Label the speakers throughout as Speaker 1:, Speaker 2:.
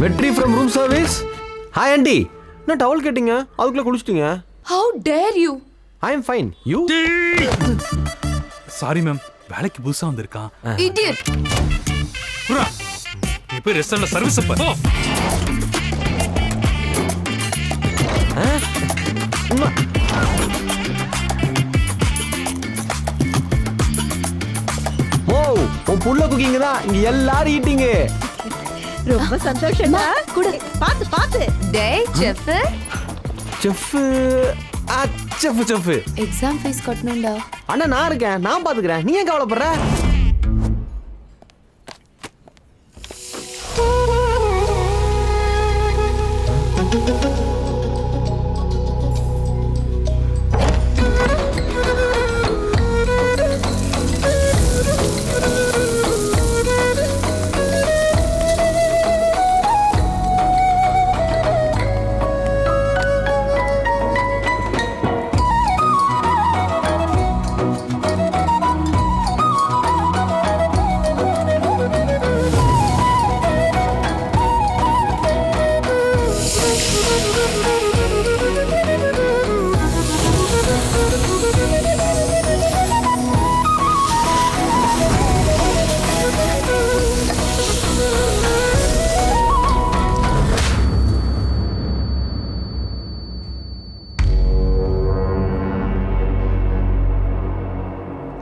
Speaker 1: வெற்றி from room service. Hi aunty. என்ன towel கேட்டீங்க, அதுக்குள்ள குளிச்சிட்டீங்க?
Speaker 2: How dare you?
Speaker 1: I am fine. You?
Speaker 3: Sorry ma'am, வேலைக்கு புதுசா வந்திருக்கான்.
Speaker 2: Idiot.
Speaker 3: புரா, நீ போய் ரெஸ்டாரண்ட்ல சர்வீஸ் போ.
Speaker 1: ஓ, உன் புள்ள குக்கிங் தான் இங்க எல்லாரும் ஈட்டிங்க.
Speaker 4: ரொம்ப சந்தோஷமா குடு. பாத்து பாத்து.
Speaker 2: டேய் chef.
Speaker 1: Chef chef
Speaker 2: exam fees கட்டணும்டா.
Speaker 1: அண்ணா நான் இருக்கேன், நான் பாத்துக்கிறேன். நீ ஏன் கவலைப்படுற?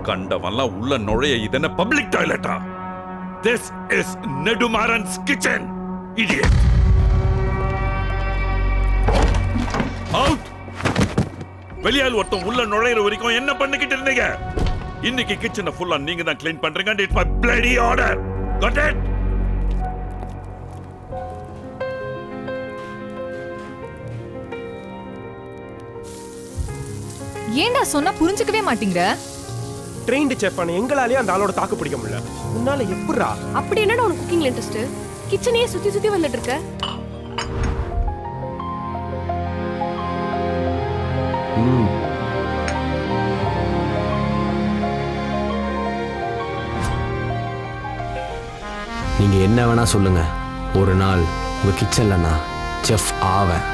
Speaker 5: கண்டவன்லாம் உள்ள நுழைய இதென்ன public டாய்லெட்டா? This is Nedumaran's kitchen, idiot. Out. வெளியால் ஒருத்தன் உள்ள நுழையிற வரைக்கும் என்ன பண்ணிக்கிட்டு இருந்தீங்க? இன்னைக்கு கிச்சனை ஃபுல்லா நீங்க தான் க்ளீன் பண்றீங்க. It's my bloody order. Got it?
Speaker 6: ஏண்டா சொன்னா புரிஞ்சுக்கவே மாட்டீங்கற?
Speaker 7: ட்ரெயின்டு செஃப் பண்ண எங்களாலே அந்த ஆளோட தாக்கு பிடிக்க முடியல. உன்னால எப்படிரா?
Speaker 8: அப்படி என்னடா உனக்கு குக்கிங்ல இன்ட்ரெஸ்ட்? கிச்சனையே சுத்தி சுத்தி வந்துட்டு இருக்க.
Speaker 1: நீங்க என்ன வேணா சொல்லுங்க, ஒரு நாள் உங்க கிச்சன்ல நான் செஃப் ஆவேன்.